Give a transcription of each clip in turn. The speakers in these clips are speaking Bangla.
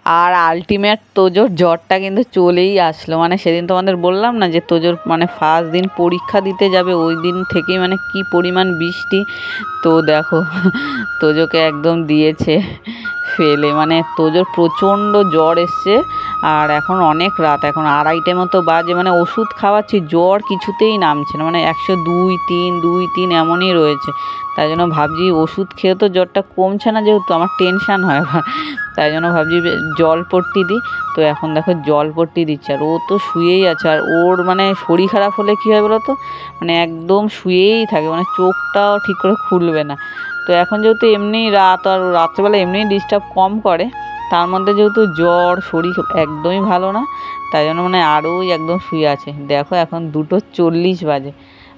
আর আলটিমেট তোজোর জ্বরটা কিন্তু চলেই আসলো। মানে সেদিন তোমাদের বললাম না যে তোজোর মানে ফার্স্ট দিন পরীক্ষা দিতে যাবে, ওই দিন থেকেই মানে কি পরিমাণ বৃষ্টি। তো দেখো তোজোকে একদম দিয়েছে ফেলে, মানে তোজোর প্রচণ্ড জ্বর এসছে। আর এখন অনেক রাত, এখন 2:30 মতো বাজে, মানে ওষুধ খাওয়াচ্ছি জ্বর কিছুতেই নামছে না, মানে 102, 3, 2, 3 এমনই রয়েছে। তাই জন্য ভাবছি ওষুধ খেয়ে তো জ্বরটা কমছে না, যেহেতু আমার টেনশান হয় আবার, তাই জন্য ভাবছি জলপট্টি দিই। তো এখন দেখো জলপট্টি দিচ্ছে, আর ও তো শুয়েই আছে। আর ওর মানে শরীর খারাপ হলে কী হয় বলো তো, মানে একদম শুয়েই থাকে, মানে চোখটাও ঠিক করে খুলবে না। তো এখন যেহেতু এমনি রাত, আর রাত্রেবেলা এমনি ডিস্টার্ব কম করে, তার মধ্যে যেহেতু জ্বর, শরীর একদমই ভালো না, তাই জন্য মানে আরোই একদম শুয়ে আছে। দেখো এখন 2:40 বাজে,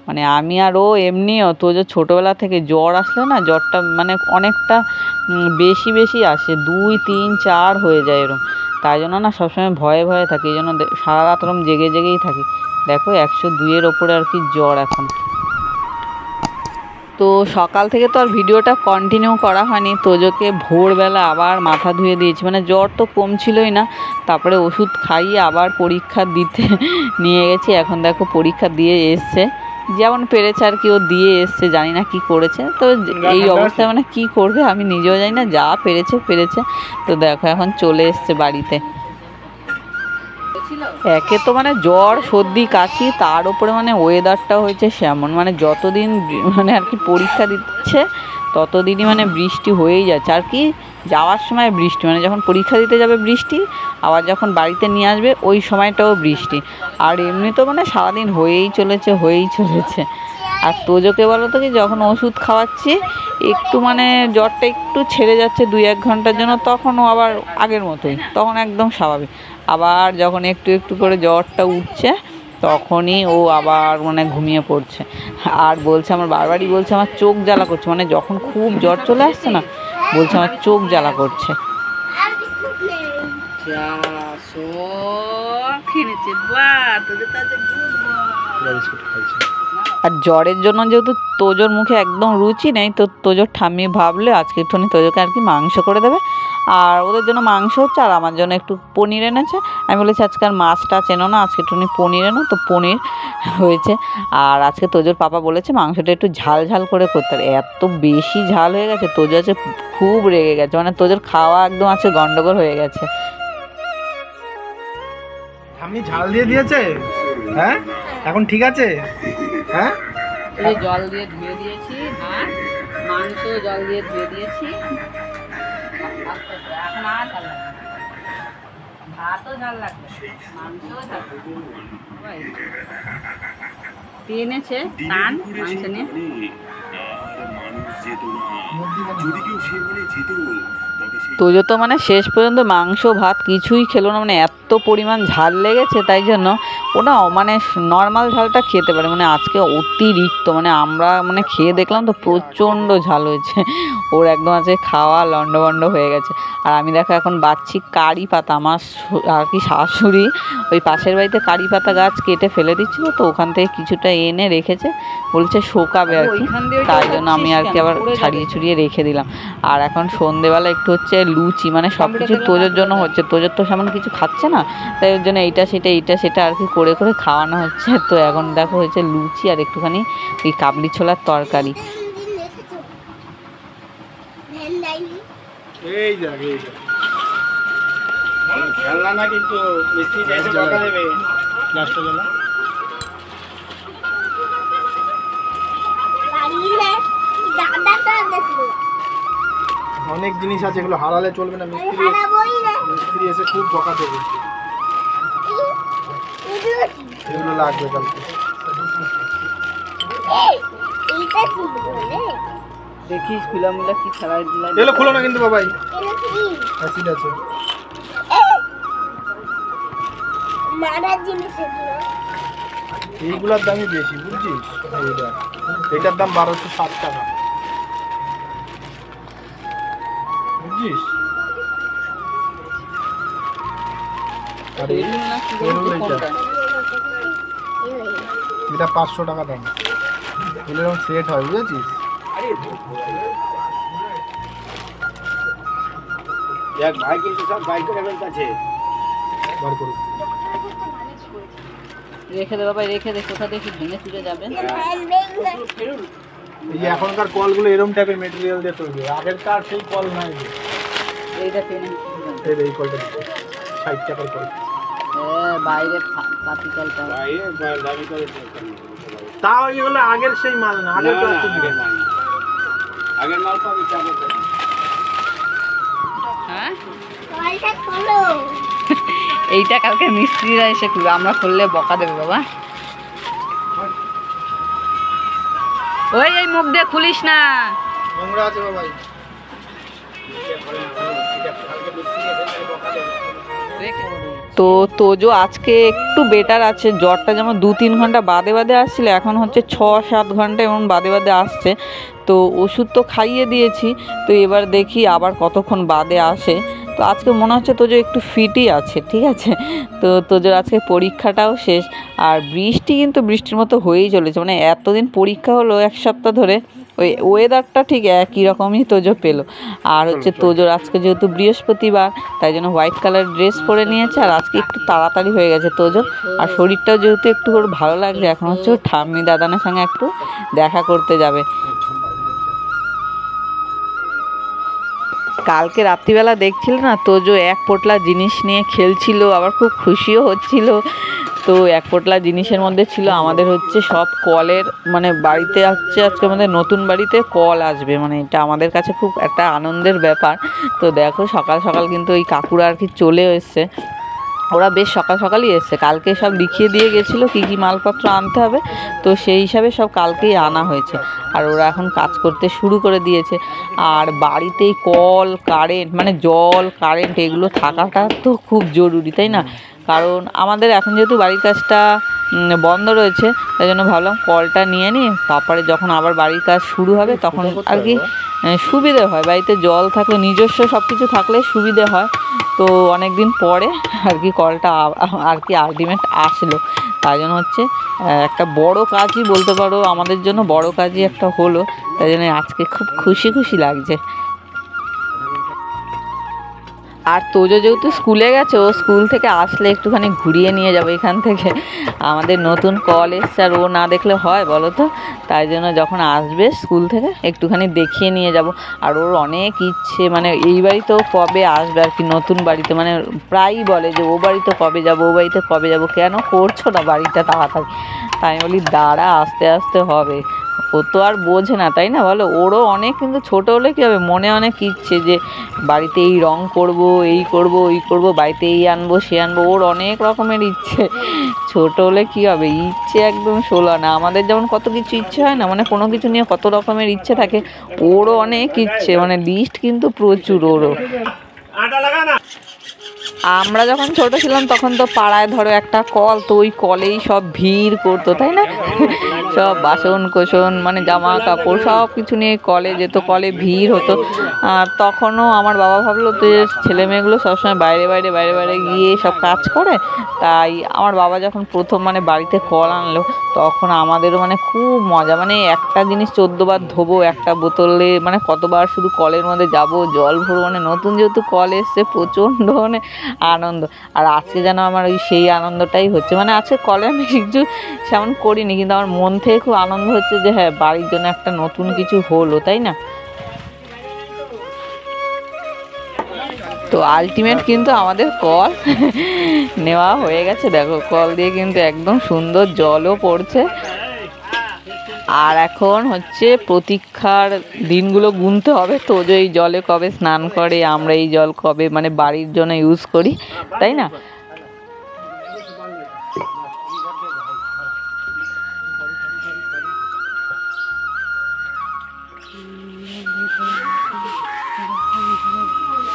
মানে আমি আর ও এমনিও তো যে ছোটোবেলা থেকে জ্বর আসলে না, জ্বরটা মানে অনেকটা বেশি বেশি আসে, 2, 3, 4 হয়ে যায় এরকম। তাই জন্য না সবসময় ভয়ে ভয়ে থাকি, এই জন্য সারা রাত ওরকম জেগে জেগেই থাকি। দেখো 102-এর ওপরে আর কি জ্বর এখন। তো সকাল থেকে তো আর ভিডিওটা কন্টিনিউ করা হয়নি। তোজোকে ভোরবেলা আবার মাথা ধুয়ে দিয়েছি, মানে জ্বর তো কমছিলই না, তারপরে ওষুধ খাইয়ে আবার পরীক্ষা দিতে নিয়ে গেছি। এখন দেখো পরীক্ষা দিয়ে এসছে, যেমন পেরেছে আর কি ও দিয়ে এসছে, জানি না কি করেছে। তো এই অবস্থায় মানে কি করবে আমি নিজেও জানি না, যা পেরেছে। তো দেখো এখন চলে এসছে বাড়িতে। একে তো মানে জ্বর, সর্দি, কাশি, তার উপরে মানে ওয়েদারটা হয়েছে সেমন, মানে যতদিন মানে আর কি পরীক্ষা দিচ্ছে ততদিনই মানে বৃষ্টি হয়েই যাচ্ছে। আর কি যাওয়ার সময় বৃষ্টি, মানে যখন পরীক্ষা দিতে যাবে বৃষ্টি, আবার যখন বাড়িতে নিয়ে আসবে ওই সময়টাও বৃষ্টি। আর এমনি তো মানে সারাদিন হয়েই চলেছে। আর তোজোকে বলো তো কি, যখন ওষুধ খাওয়াচ্ছি একটু মানে জ্বরটা একটু ছেড়ে যাচ্ছে 2-1 ঘন্টার জন্য, তখনও আবার আগের মতোই, তখন একদম স্বাভাবিক। আবার যখন একটু একটু করে জ্বরটা উঠছে তখনই ও আবার মানে ঘুমিয়ে পড়ছে। আর বলছে, আমার বারবারই বলছে আমার চোখ জ্বালা করছে, মানে যখন খুব জ্বর চলে আসছে না, বলছে আমার চোখ জ্বালা করছে। আর জ্বরের জন্য যেহেতু তোজোর মুখে একদম রুচি নেই, তো তোজোর ঠাম্মি ভাবলে আজকে একটুখানি তোজোকে আর কি মাংস করে দেবে। আর ওদের জন্য মাংস হচ্ছে, আর আমার জন্য একটু পনির এনেছে। আমি বলেছি আজকে আর মাছটা চেনো না, আজকে একটুখানি পনির এনো, তো পনির হয়েছে। আর আজকে তোজোর পাপা বলেছে মাংসটা একটু ঝাল ঝাল করে করতে, আর এত বেশি ঝাল হয়ে গেছে, তোজো আছে খুব রেগে গেছে, মানে তোজোর খাওয়া একদম আছে গন্ডগোল হয়ে গেছে। আমি ঝাল দিয়ে দিয়েছে, হ্যাঁ এখন ঠিক আছে। হ্যাঁ এই জল দিয়ে ধুয়ে দিয়েছি, আর মাংস জল দিয়ে ধুয়ে দিয়েছি। এখন আর ঝাল লাগবে, ভাতও ঝাল লাগবে, মাংসও ঝাল এনেছে টান মাংস নিয়ে। তোজো তো মানে শেষ পর্যন্ত মাংস ভাত কিছুই খেলো না, মানে এত পরিমাণ ঝাল লেগেছে, তাই জন্য ওটা মানে নর্মাল ঝালটা খেতে পারে, মানে আজকে অতিরিক্ত, মানে আমরা মানে খেয়ে দেখলাম তো প্রচণ্ড ঝাল হয়েছে ওর, একদম আজকে খাওয়া লন্ডভন্ড হয়ে গেছে। আর আমি দেখো এখন বাচ্ছি কারি পাতা, আমার আর কি শাশুড়ি ওই পাশের বাড়িতে কারি পাতা গাছ কেটে ফেলে দিচ্ছিলো, তো ওখান থেকে কিছুটা এনে রেখেছে, বলছে শোকাবে আর কি, তাই জন্য আমি আর কি আবার ছাড়িয়ে ছুড়িয়ে রেখে দিলাম। আর এখন সন্ধেবেলা একটু হচ্ছে লুচি, মানে সব কিছু তোজোর জন্য হচ্ছে, তোজোর তো সেমন কিছু খাচ্ছে না, তাই ওর জন্য এইটা সেটা আর কি করে করে খাওয়ানো হচ্ছে। তো এখন দেখো হয়েছে লুচি আর একটুখানি ওই কাবলি ছোলার তরকারি। খেলনা না কিন্তু মিস্ত্রি এসে টাকা দেবে লাস্ট বেলা। অনেক জিনিস আছে, এগুলো হারালে চলবে না, মিস্ত্রি এসে খুব বকা দেবে, এগুলো লাগবে কালকে। দেখিস খোলামেলা কি খেলা, এগুলো খুলো না কিন্তু বাবাই, অ্যাসিড আছে। এইগুলোর দামই বেশি বুঝছিস, এটার দাম 1260 টাকা বুঝছিস। আর এটা 500 টাকা দাম, এরকম সেট হয় বুঝেছিস। দেখ ভাই কিন্তু সব বাই করে ফেলতেছে। বার করুন। রেখে দে বাবা, রেখে দে, কোথা থেকে ভেঙে চুরে যাবে। এই যে এখনকার কলগুলো এরকম টাইপের মেটেরিয়াল দিয়ে তৈরি, আগেরকার সেই কল নাই। এইটা টেনে এই কলটা 60 টাকার কল। বাইরে পাতি কলটা। ভাই দাবি করে তাও এগুলো আগের সেই মাল না, আগের প্লাস্টিক। আগের মাল তো আমি চাবো। হ্যাঁ এইটা কালকে মিস্ত্রিরা এসে খুলবে, আমরা খুললে বকা দেবে বাবা। ওই এই মুখ দিয়ে খুলিস না, নোংরা আছে বাবাই। তো তোজো আজকে একটু বেটার আছে, জ্বরটা যেমন 2-3 ঘন্টা বাদে বাদে আসছিল, এখন হচ্ছে 6-7 ঘন্টা এমন বাদে বাদে আসছে। তো ওষুধ তো খাইয়ে দিয়েছি, তো এবার দেখি আবার কতক্ষণ বাদে আসে। তো আজকে মনে হচ্ছে তোজো একটু ফিটই আছে, ঠিক আছে। তো তোজোর আজকে পরীক্ষাটাও শেষ, আর বৃষ্টি কিন্তু বৃষ্টির মতো হয়েই চলেছে, মানে এতদিন পরীক্ষা হলো 1 সপ্তাহ ধরে, ওই ওয়েদারটা ঠিক একই রকমই তোজো পেলো। আর হচ্ছে তোজোর আজকে যেহেতু বৃহস্পতিবার, তাই জন্য হোয়াইট কালার ড্রেস পরে নিয়েছে, আর আজকে একটু তাড়াতাড়ি হয়ে গেছে তোজোর। আর শরীরটাও যেহেতু একটু ওর ভালো লাগছে, এখন হচ্ছে ওর ঠাম্মি দাদানের সঙ্গে একটু দেখা করতে যাবে। কালকে রাত্রিবেলা দেখছিল না তোজো এক পোটলা জিনিস নিয়ে খেলছিল, আবার খুব খুশিও হচ্ছিল। তো এক পোটলা জিনিসের মধ্যে ছিল আমাদের হচ্ছে সব কলের, মানে বাড়িতে হচ্ছে আজকে আমাদের নতুন বাড়িতে কল আসবে, মানে এটা আমাদের কাছে খুব একটা আনন্দের ব্যাপার। তো দেখো সকাল সকাল কিন্তু ওই কাকুরা আর কি চলে এসছে, ওরা বেশ সকাল সকালই এসছে, কালকে সব লিখিয়ে দিয়ে গেছিলো কী কী মালপত্র আনতে হবে, তো সেই হিসাবে সব কালকেই আনা হয়েছে। আর ওরা এখন কাজ করতে শুরু করে দিয়েছে। আর বাড়িতেই কল, কারেন্ট, মানে জল, কারেন্ট এগুলো থাকাটা তো খুব জরুরি, তাই না? কারণ আমাদের এখন যেহেতু বাড়ির কাজটা বন্ধ রয়েছে, তাই জন্য ভাবলাম কলটা নিয়ে নিই, তারপরে যখন আবার বাড়ির কাজ শুরু হবে তখন আর কি সুবিধে হয়, বাড়িতে জল থাকলে, নিজস্ব সব কিছু থাকলে সুবিধে হয়। তো অনেক দিন পরে আর কি কলটা আর কি আলটিমেট আসলো, তাই জন্য হচ্ছে একটা বড় কাজই বলতে পারো, আমাদের জন্য বড় কাজই একটা হলো, তাই জন্য আজকে খুব খুশি খুশি লাগছে। আর তোজো যেহেতু স্কুলে গেছে, ও স্কুল থেকে আসলে একটুখানি ঘুরিয়ে নিয়ে যাবো এখান থেকে, আমাদের নতুন কল এসছে, আর ও না দেখলে হয় বলো তো, তাই জন্য যখন আসবে স্কুল থেকে একটুখানি দেখিয়ে নিয়ে যাব। আর ওর অনেক ইচ্ছে, মানে এই বাড়িতেও কবে আসবে আর কি, নতুন বাড়িতে, মানে প্রায়ই বলে যে ও বাড়িতে কবে যাব, ও বাড়িতে কবে যাব, কেন করছো না বাড়িটা তাড়াতাড়ি। তাই আমি বলি দাঁড়া, আস্তে আস্তে হবে, ও তো আর বোঝে না, তাই না বলো? ওরও অনেক, কিন্তু ছোটো হলে কী হবে, মনে অনেক ইচ্ছে যে বাড়িতে এই রং করব, এই করব, ওই করব, বাড়িতে এই আনবো, সে আনবো, ওর অনেক রকমের ইচ্ছে। ছোটো হলে কী হবে, ইচ্ছে একদম ষোলো না। আমাদের যেমন কত কিছু ইচ্ছে হয় না, মানে কোনো কিছু নিয়ে কত রকমের ইচ্ছে থাকে, ওরও অনেক ইচ্ছে, মানে লিস্ট কিন্তু প্রচুর ওরও। আমরা যখন ছোট ছিলাম তখন তো পাড়ায় ধরো একটা কল, তো ওই কলেই সব ভিড় করতো, তাই না? সব বাসন কোসন, মানে জামা কাপড় সব কিছু নিয়ে কলে যেত, কলে ভিড় হতো। আর তখনও আমার বাবা ভাবলো তো যে ছেলে মেয়েগুলো সবসময় বাইরে বাইরে বাইরে বাইরে গিয়ে সব কাজ করে, তাই আমার বাবা যখন প্রথম মানে বাড়িতে কল আনলো, তখন আমাদেরও মানে খুব মজা, মানে একটা জিনিস 14 বার ধোবো একটা বোতলে, মানে কতবার শুধু কলের মধ্যে যাব, জল ভরবো, মানে নতুন যেহেতু কল এসছে প্রচণ্ড মানে আনন্দ। আর আজকে যেন আমার ওই সেই আনন্দটাই হচ্ছে, মানে আজকে কলে আমি কিছু সেমন করিনি, কিন্তু আমার মন থেকে খুব আনন্দ হচ্ছে যে হ্যাঁ বাড়ির জন্য একটা নতুন কিছু হলো, তাই না? তো আলটিমেট কিন্তু আমাদের কল নেওয়া হয়ে গেছে, দেখো কল দিয়ে কিন্তু একদম সুন্দর জলও পড়ছে। আর এখন হচ্ছে প্রতীক্ষার দিনগুলো গুনতে হবে, তো যে এই জলে কবে স্নান করে, আমরা এই জল কবে মানে বাড়ির জন্য ইউজ করি, তাই না?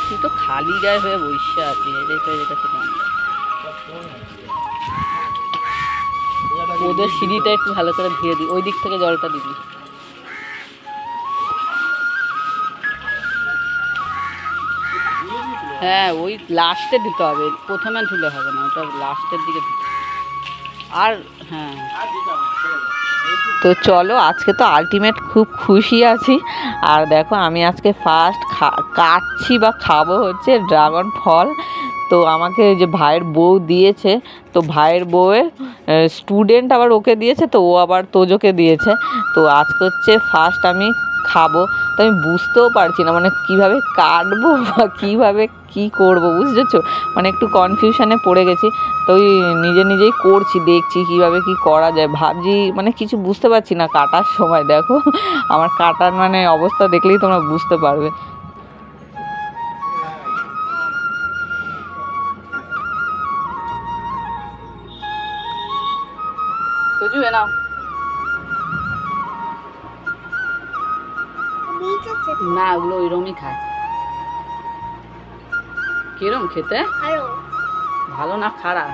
তুই তো খালি গায়ে হয়ে বসে আছিস, এটাই তো যেটা ওদের সিঁড়িটা একটু ভালো করে ধুয়ে দিই, ওই দিক থেকে জলটা দিবি। হ্যাঁ ওই লাস্টে দিতে হবে, প্রথমে ধুলে হবে না, ওটা লাস্টের দিকে দিতে। আর হ্যাঁ তো চলো আজকে তো আলটিমেট খুব খুশি আছি। আর দেখো আমি আজকে ফার্স্ট কাটছি বা খাবো হচ্ছে ড্রাগন ফল। তো আমাকে যে ভাইয়ের বউ দিয়েছে, তো ভাইয়ের বউয়ের স্টুডেন্ট আবার ওকে দিয়েছে, তো ও আবার তোজোকে দিয়েছে। তো আজকে হচ্ছে ফার্স্ট আমি খাবো। তো আমি বুঝতেও পারছি না মানে কীভাবে কাটবো বা কীভাবে কী করবো, বুঝেছো? মানে একটু কনফিউশনে পড়ে গেছি। তো ওই নিজেই করছি, দেখছি কীভাবে কী করা যায়। ভাবছি মানে কিছু বুঝতে পারছি না কাটার সময়। দেখো আমার কাটার মানে অবস্থা দেখলেই তোমরা বুঝতে পারবে। তোজো এ নাও। না ওগুলো ওইরকমই খায়। কিরম খেতে? ভালো না খারাপ?